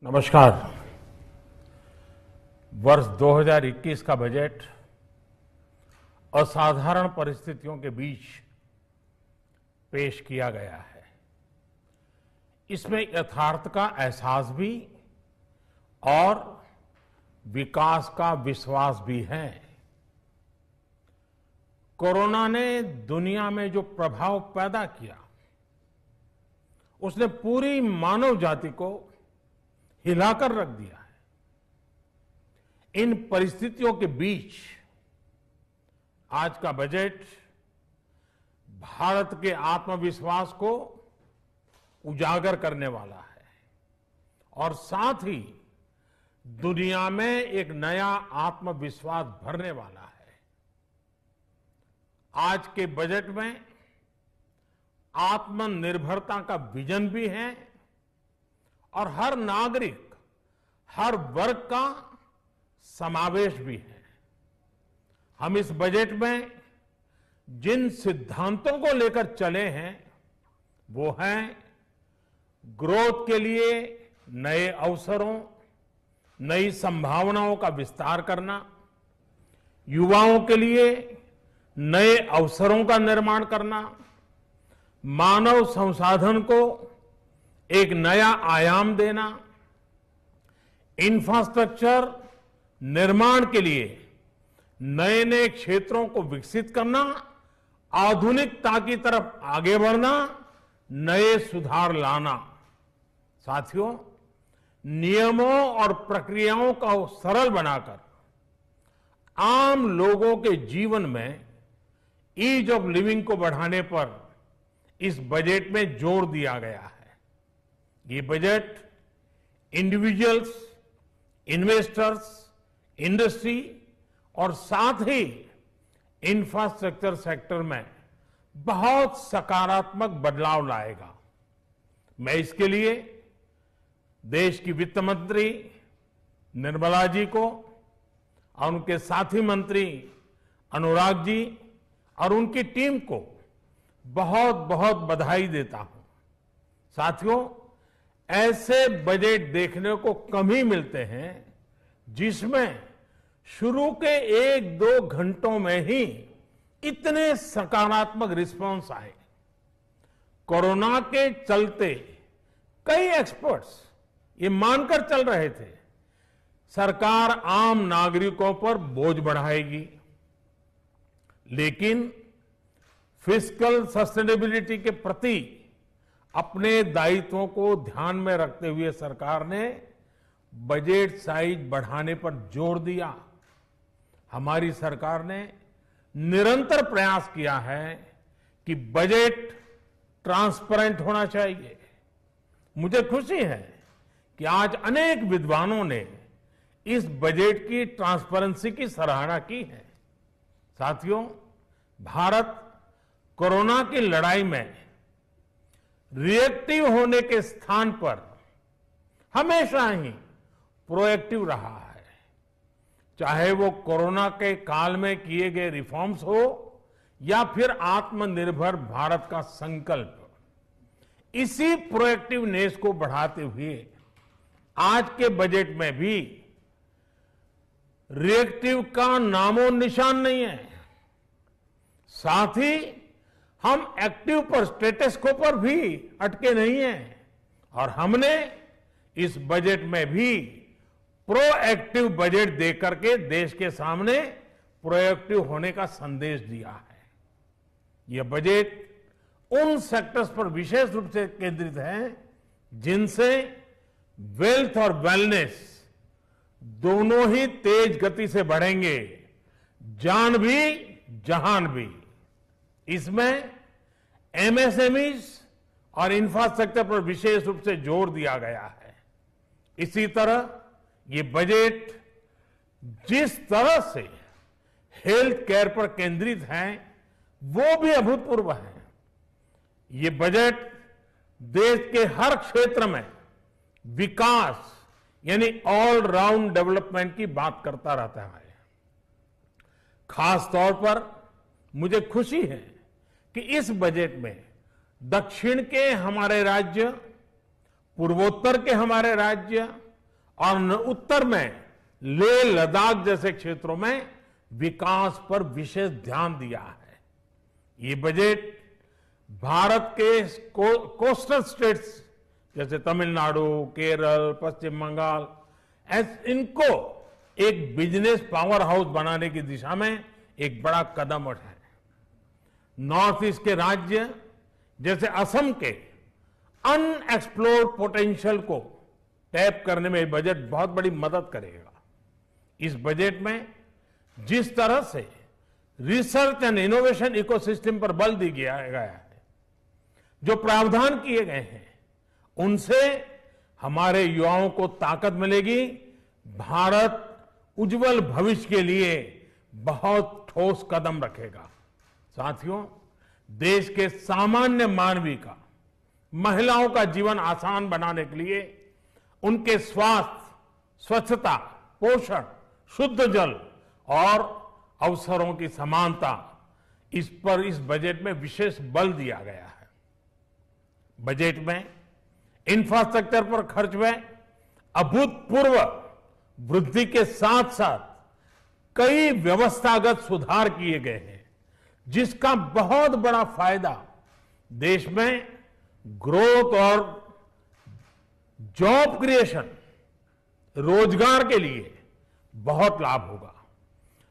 नमस्कार। वर्ष 2021 का बजट असाधारण परिस्थितियों के बीच पेश किया गया है। इसमें यथार्थ का एहसास भी और विकास का विश्वास भी है। कोरोना ने दुनिया में जो प्रभाव पैदा किया, उसने पूरी मानव जाति को हिलाकर रख दिया है। इन परिस्थितियों के बीच आज का बजट भारत के आत्मविश्वास को उजागर करने वाला है और साथ ही दुनिया में एक नया आत्मविश्वास भरने वाला है। आज के बजट में आत्मनिर्भरता का विजन भी है और हर नागरिक, हर वर्ग का समावेश भी है। हम इस बजट में जिन सिद्धांतों को लेकर चले हैं वो हैं ग्रोथ के लिए नए अवसरों, नई संभावनाओं का विस्तार करना, युवाओं के लिए नए अवसरों का निर्माण करना, मानव संसाधन को एक नया आयाम देना, इंफ्रास्ट्रक्चर निर्माण के लिए नए नए क्षेत्रों को विकसित करना, आधुनिकता की तरफ आगे बढ़ना, नए सुधार लाना। साथियों, नियमों और प्रक्रियाओं को सरल बनाकर आम लोगों के जीवन में ईज ऑफ लिविंग को बढ़ाने पर इस बजट में जोर दिया गया है। ये बजट इंडिविजुअल्स, इन्वेस्टर्स, इंडस्ट्री और साथ ही इंफ्रास्ट्रक्चर सेक्टर में बहुत सकारात्मक बदलाव लाएगा। मैं इसके लिए देश की वित्त मंत्री निर्मला जी को और उनके साथी मंत्री अनुराग जी और उनकी टीम को बहुत बहुत बधाई देता हूं। साथियों, ऐसे बजट देखने को कम ही मिलते हैं जिसमें शुरू के 1-2 घंटों में ही इतने सकारात्मक रिस्पांस आए। कोरोना के चलते कई एक्सपर्ट्स ये मानकर चल रहे थे सरकार आम नागरिकों पर बोझ बढ़ाएगी, लेकिन फिस्कल सस्टेनेबिलिटी के प्रति अपने दायित्वों को ध्यान में रखते हुए सरकार ने बजट साइज बढ़ाने पर जोर दिया। हमारी सरकार ने निरंतर प्रयास किया है कि बजट ट्रांसपेरेंट होना चाहिए। मुझे खुशी है कि आज अनेक विद्वानों ने इस बजट की ट्रांसपेरेंसी की सराहना की है। साथियों, भारत कोरोना की लड़ाई में रिएक्टिव होने के स्थान पर हमेशा ही प्रोएक्टिव रहा है। चाहे वो कोरोना के काल में किए गए रिफॉर्म्स हो या फिर आत्मनिर्भर भारत का संकल्प, इसी प्रोएक्टिवनेस को बढ़ाते हुए आज के बजट में भी रिएक्टिव का नामो निशान नहीं है। साथ ही हम एक्टिव पर, स्टेटस को पर भी अटके नहीं हैं और हमने इस बजट में भी प्रोएक्टिव बजट देकर के देश के सामने प्रोएक्टिव होने का संदेश दिया है। यह बजट उन सेक्टर्स पर विशेष रूप से केंद्रित है जिनसे वेल्थ और वेलनेस दोनों ही तेज गति से बढ़ेंगे, जान भी जहान भी। इसमें एमएसएमईज और इंफ्रास्ट्रक्चर पर विशेष रूप से जोर दिया गया है। इसी तरह ये बजट जिस तरह से हेल्थ केयर पर केंद्रित है वो भी अभूतपूर्व है। ये बजट देश के हर क्षेत्र में विकास यानी ऑल राउंड डेवलपमेंट की बात करता रहता है। खास तौर पर मुझे खुशी है कि इस बजट में दक्षिण के हमारे राज्य, पूर्वोत्तर के हमारे राज्य और उत्तर में लेह लद्दाख जैसे क्षेत्रों में विकास पर विशेष ध्यान दिया है। ये बजट भारत के कोस्टल स्टेट्स जैसे तमिलनाडु, केरल, पश्चिम बंगाल, इनको एक बिजनेस पावर हाउस बनाने की दिशा में एक बड़ा कदम उठाए। नॉर्थ ईस्ट के राज्य जैसे असम के अनएक्सप्लोर्ड पोटेंशियल को टैप करने में बजट बहुत बड़ी मदद करेगा। इस बजट में जिस तरह से रिसर्च एंड इनोवेशन इकोसिस्टम पर बल दिया गया है, जो प्रावधान किए गए हैं, उनसे हमारे युवाओं को ताकत मिलेगी। भारत उज्जवल भविष्य के लिए बहुत ठोस कदम रखेगा। साथियों, देश के सामान्य मानवी का, महिलाओं का जीवन आसान बनाने के लिए उनके स्वास्थ्य, स्वच्छता, पोषण, शुद्ध जल और अवसरों की समानता, इस पर इस बजट में विशेष बल दिया गया है। बजट में इंफ्रास्ट्रक्चर पर खर्च में अभूतपूर्व वृद्धि के साथ साथ कई व्यवस्थागत सुधार किए गए हैं, जिसका बहुत बड़ा फायदा देश में ग्रोथ और जॉब क्रिएशन, रोजगार के लिए बहुत लाभ होगा।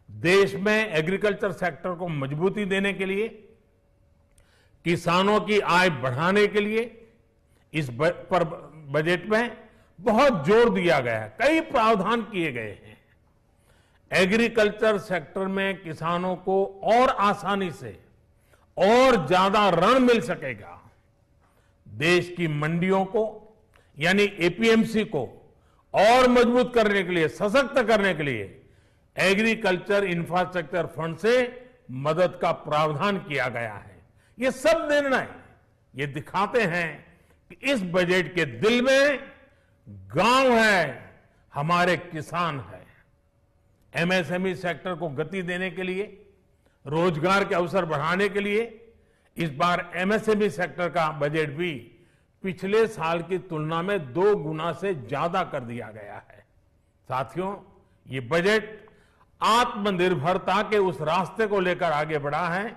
देश में एग्रीकल्चर सेक्टर को मजबूती देने के लिए, किसानों की आय बढ़ाने के लिए इस पर बजट में बहुत जोर दिया गया है। कई प्रावधान किए गए हैं। एग्रीकल्चर सेक्टर में किसानों को और आसानी से और ज्यादा ऋण मिल सकेगा। देश की मंडियों को यानी एपीएमसी को और मजबूत करने के लिए, सशक्त करने के लिए एग्रीकल्चर इंफ्रास्ट्रक्चर फंड से मदद का प्रावधान किया गया है। ये सब निर्णय ये दिखाते हैं कि इस बजट के दिल में गांव है, हमारे किसान है। एमएसएमई सेक्टर को गति देने के लिए, रोजगार के अवसर बढ़ाने के लिए इस बार एमएसएमई सेक्टर का बजट भी पिछले साल की तुलना में 2 गुना से ज्यादा कर दिया गया है। साथियों, ये बजट आत्मनिर्भरता के उस रास्ते को लेकर आगे बढ़ा है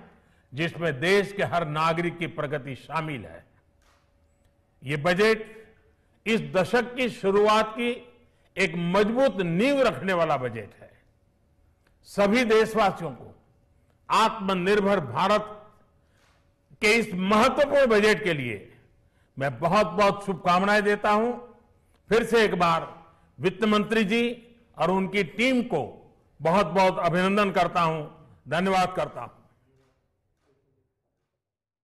जिसमें देश के हर नागरिक की प्रगति शामिल है। ये बजट इस दशक की शुरुआत की एक मजबूत नींव रखने वाला बजट है। सभी देशवासियों को आत्मनिर्भर भारत के इस महत्वपूर्ण बजट के लिए मैं बहुत बहुत शुभकामनाएं देता हूं। फिर से एक बार वित्त मंत्री जी और उनकी टीम को बहुत बहुत अभिनंदन करता हूं, धन्यवाद करता हूं।